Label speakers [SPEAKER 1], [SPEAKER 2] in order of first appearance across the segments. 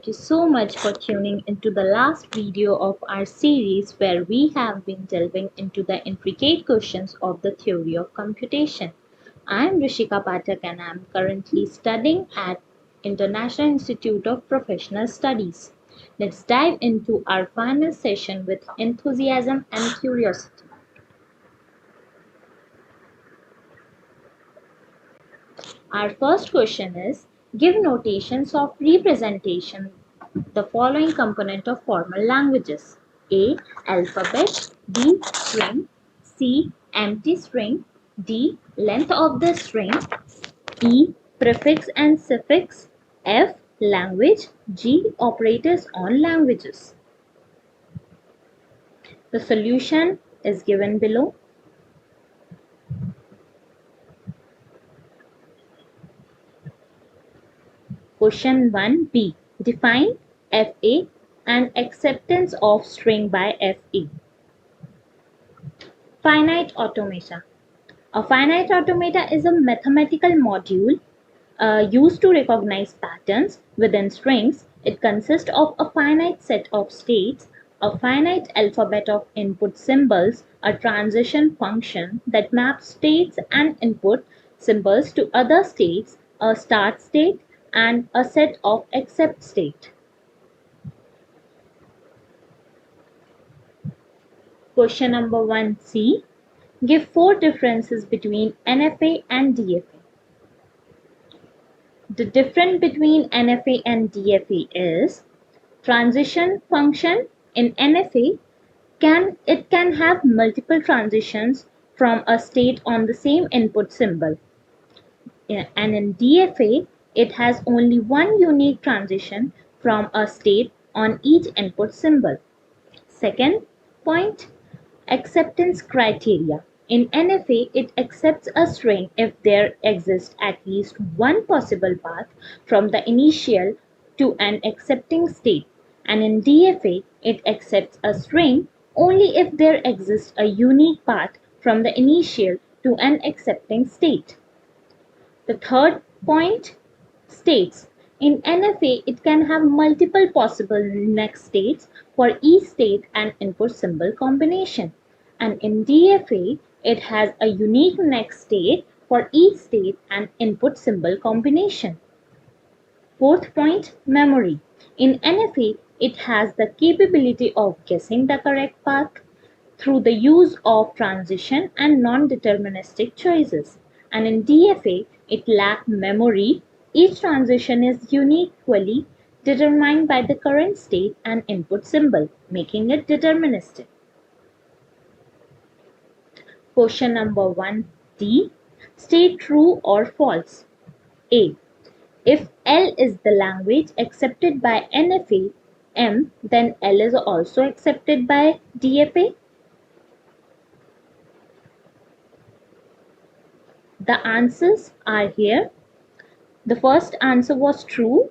[SPEAKER 1] thank you so much for tuning into the last video of our series where we have been delving into the intricate questions of the theory of computation. I am Rishika Pathak and I am currently studying at International Institute of Professional Studies. Let's dive into our final session with enthusiasm and curiosity. Our first question is, give notations of representation the following component of formal languages. A. Alphabet. B. String. C. Empty string. D. Length of the string. E. Prefix and suffix. F. Language. G. Operators on languages. The solution is given below. Question 1b. Define FA and acceptance of string by FA. Finite automata. A finite automata is a mathematical module used to recognize patterns within strings. It consists of a finite set of states, a finite alphabet of input symbols, a transition function that maps states and input symbols to other states, a start state, and a set of except state. Question number 1c. Give 4 differences between NFA and DFA. The difference between NFA and DFA is transition function. In NFA, it can have multiple transitions from a state on the same input symbol. And in DFA, it has only one unique transition from a state on each input symbol. Second point, acceptance criteria. In NFA, it accepts a string if there exists at least one possible path from the initial to an accepting state. And in DFA, it accepts a string only if there exists a unique path from the initial to an accepting state. The third point, states. In NFA, it can have multiple possible next states for each state and input symbol combination. And in DFA, it has a unique next state for each state and input symbol combination. Fourth point, memory. In NFA, it has the capability of guessing the correct path through the use of transition and non-deterministic choices. And in DFA, it lacks memory. Each transition is uniquely determined by the current state and input symbol, making it deterministic. Question number 1d. State true or false. A. If L is the language accepted by NFA M, then L is also accepted by DFA. The answers are here. The first answer was true,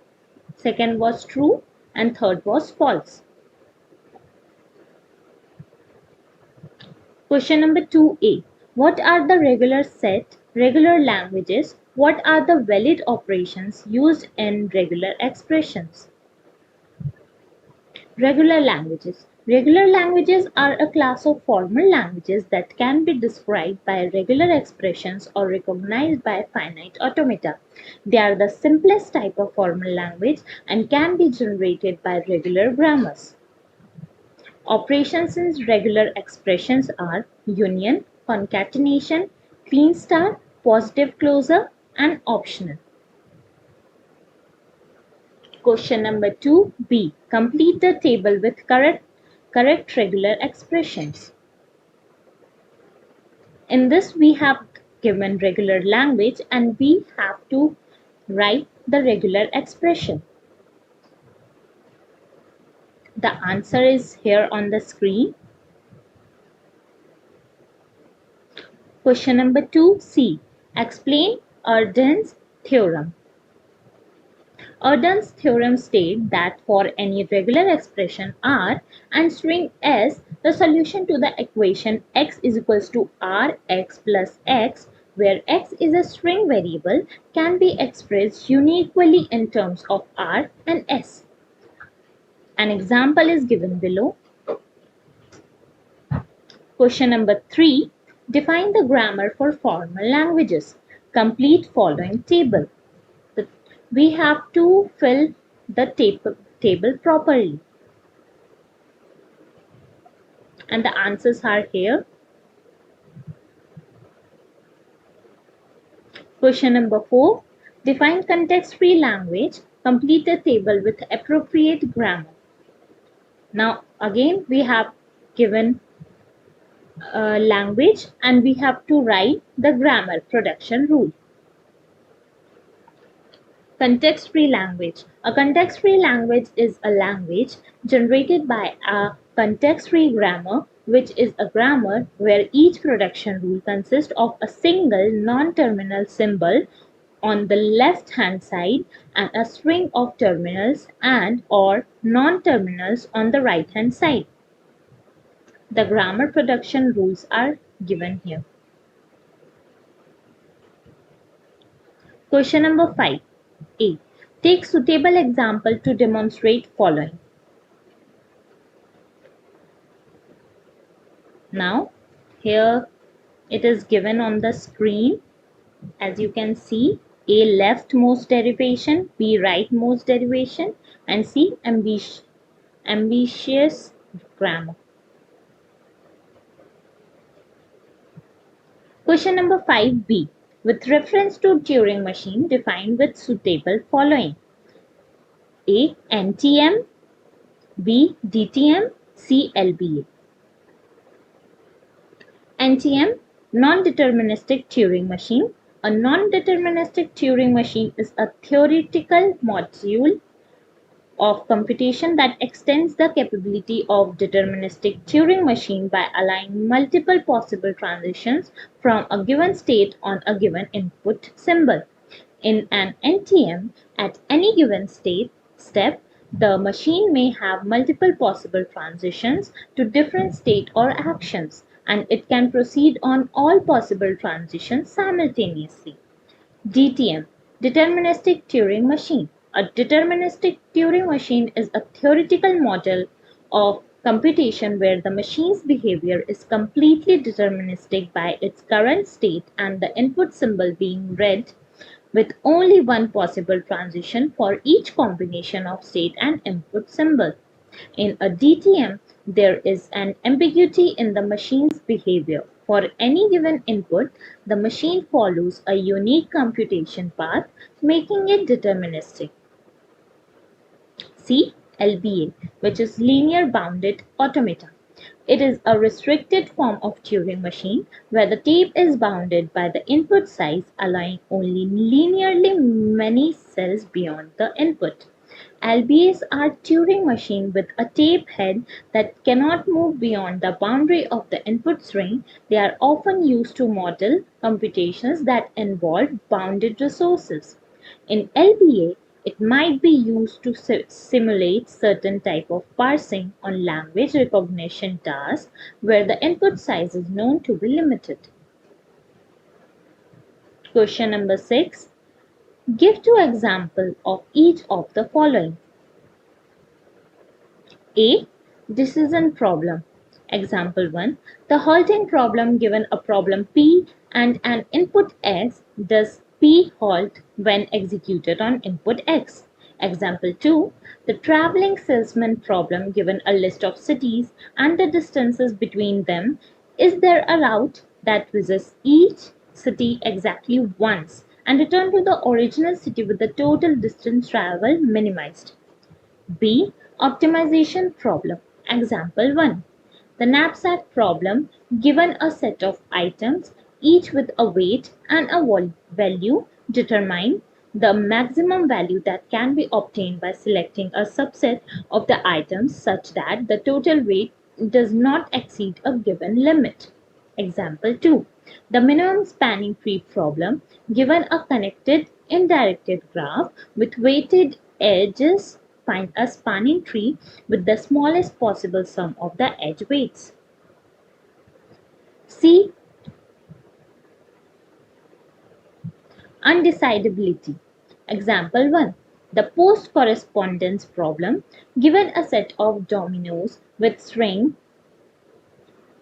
[SPEAKER 1] second was true, and third was false. Question number 2a. What are the regular languages? What are the valid operations used in regular expressions? Regular languages. Regular languages are a class of formal languages that can be described by regular expressions or recognized by finite automata. They are the simplest type of formal language and can be generated by regular grammars. Operations in regular expressions are union, concatenation, clean star, positive closure, and optional. Question number 2b. Complete the table with correct regular expressions. In this, we have given regular language and we have to write the regular expression. The answer is here on the screen. Question number 2c. Explain Erdős theorem. Erdős theorem states that for any regular expression R and string S, the solution to the equation x is equals to Rx plus x, where x is a string variable, can be expressed uniquely in terms of R and S. An example is given below. Question number 3. Define the grammar for formal languages. Complete following table. We have to fill the table properly. And the answers are here. Question number 4. Define context-free language. Complete the table with appropriate grammar. Now again we have given language and we have to write the grammar production rule. Context-free language. A context-free language is a language generated by a context-free grammar, which is a grammar where each production rule consists of a single non-terminal symbol on the left-hand side and a string of terminals and or non-terminals on the right-hand side. The grammar production rules are given here. Question number 5. A. Take suitable example to demonstrate following. Now, here it is given on the screen. As you can see, A. Leftmost derivation, B. Rightmost derivation, and C. Ambitious grammar. Question number 5b. With reference to Turing machine, define with suitable following. A. NTM, B. DTM, C. LBA. NTM, non-deterministic Turing machine. A non-deterministic Turing machine is a theoretical module of computation that extends the capability of deterministic Turing machine by allowing multiple possible transitions from a given state on a given input symbol. In an NTM, at any given step, the machine may have multiple possible transitions to different state or actions, and it can proceed on all possible transitions simultaneously. DTM, deterministic Turing machine. A deterministic Turing machine is a theoretical model of computation where the machine's behavior is completely deterministic by its current state and the input symbol being read with only one possible transition for each combination of state and input symbol. In a DTM, there is an ambiguity in the machine's behavior. For any given input, the machine follows a unique computation path, making it deterministic. C. LBA, which is linear bounded automata. It is a restricted form of Turing machine where the tape is bounded by the input size, allowing only linearly many cells beyond the input. LBAs are Turing machine with a tape head that cannot move beyond the boundary of the input string. They are often used to model computations that involve bounded resources. In LBA, it might be used to simulate certain type of parsing on language recognition tasks where the input size is known to be limited. Question number 6. Give 2 examples of each of the following. A. Decision problem. Example 1. The halting problem given a problem P and an input X, does P halt when executed on input X? Example 2. The traveling salesman problem given a list of cities and the distances between them, is there a route that visits each city exactly once and return to the original city with the total distance traveled minimized? B. Optimization problem. Example 1. The knapsack problem, given a set of items, each with a weight and a value, determine the maximum value that can be obtained by selecting a subset of the items such that the total weight does not exceed a given limit. Example 2. The minimum spanning tree problem, given a connected indirected graph with weighted edges, find a spanning tree with the smallest possible sum of the edge weights. C. Undecidability. Example 1. The post correspondence problem. Given a set of dominoes with string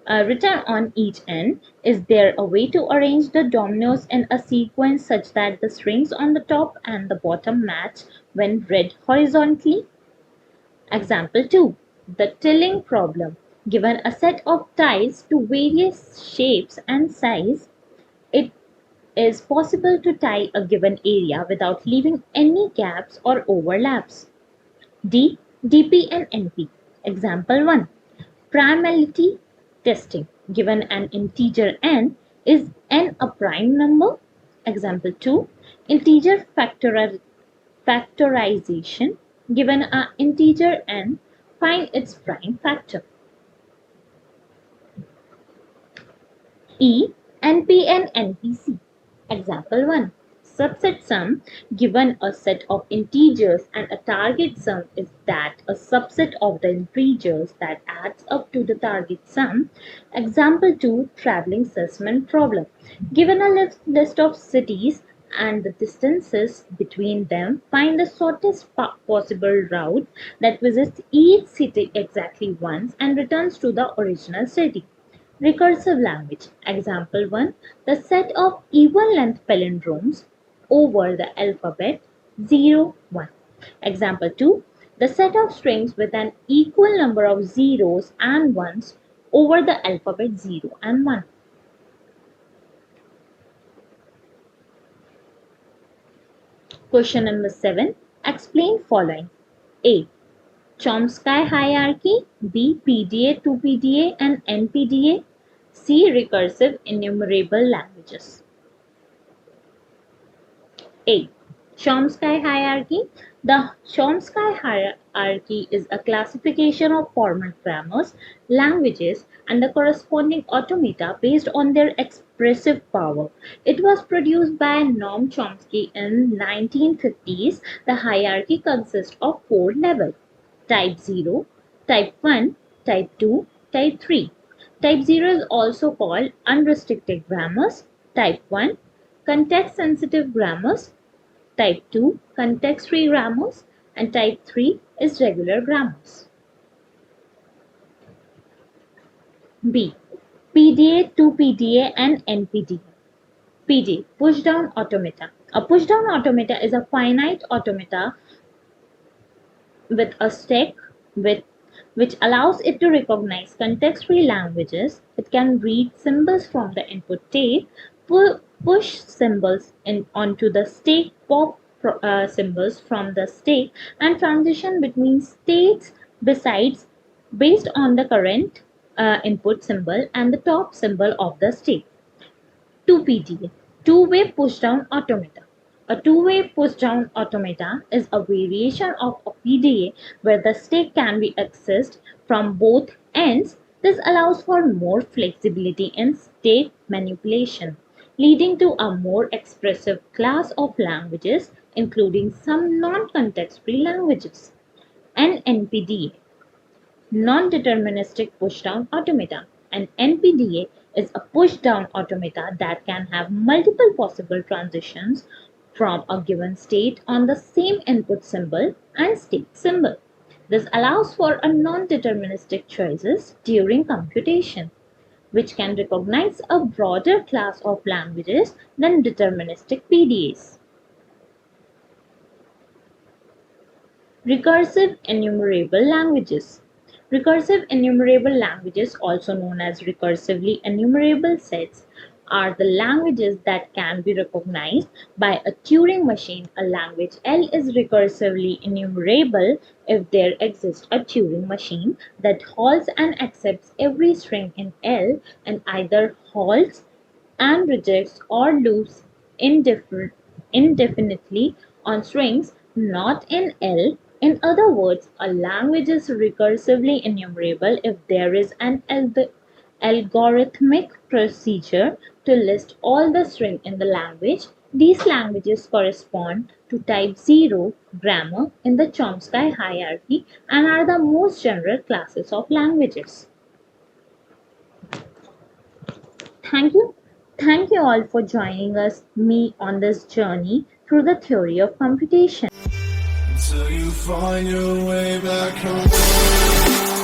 [SPEAKER 1] written on each end, is there a way to arrange the dominoes in a sequence such that the strings on the top and the bottom match when read horizontally? Example 2. The tiling problem. Given a set of tiles to various shapes and size, it is possible to tile a given area without leaving any gaps or overlaps. D. DP and NP. Example 1. Primality testing. Given an integer n, is n a prime number? Example 2. Integer factorization. Given an integer n, find its prime factor. E. NP and NPC. Example 1. Subset sum. Given a set of integers and a target sum is that a subset of the integers that adds up to the target sum. Example 2. Traveling salesman problem. Given a list of cities and the distances between them, find the shortest possible route that visits each city exactly once and returns to the original city. Recursive language. Example 1. The set of even length palindromes over the alphabet 0, 1. Example 2. The set of strings with an equal number of zeros and ones over the alphabet 0 and 1. Question number 7. Explain following. A. Chomsky hierarchy. B. PDA, 2PDA and NPDA. C. Recursive enumerable languages. A. Chomsky hierarchy. The Chomsky hierarchy is a classification of formal grammars, languages, and the corresponding automata based on their expressive power. It was produced by Noam Chomsky in 1950s. The hierarchy consists of 4 levels: Type 0, Type 1, Type 2, Type 3. Type 0 is also called unrestricted grammars. Type 1, context-sensitive grammars. Type 2, context-free grammars. And Type 3 is regular grammars. B. PDA, 2PDA and NPDA. PDA, push-down automata. A push-down automata is a finite automata with a stack which allows it to recognize context-free languages. It can read symbols from the input tape, push symbols onto the stack, pop symbols from the stack, and transition between states besides based on the current input symbol and the top symbol of the stack. 2PDA, two-way push-down automata. A two-way push-down automata is a variation of a PDA where the stack can be accessed from both ends. This allows for more flexibility in stack manipulation, leading to a more expressive class of languages, including some non-context-free languages. And NPDA, non-deterministic push-down automata. An NPDA is a push-down automata that can have multiple possible transitions from a given state on the same input symbol and state symbol. This allows for a non-deterministic choices during computation, which can recognize a broader class of languages than deterministic PDAs. Recursive enumerable languages. Recursive enumerable languages, also known as recursively enumerable sets, are the languages that can be recognized by a Turing machine. A language L is recursively enumerable if there exists a Turing machine that halts and accepts every string in L and either halts and rejects or loops indefinitely on strings not in L. In other words, a language is recursively enumerable if there is an algorithmic procedure to list all the strings in the language. These languages correspond to type 0 grammar in the Chomsky hierarchy and are the most general classes of languages. Thank you. Thank you all for joining me on this journey through the theory of computation.
[SPEAKER 2] till you find your way back home.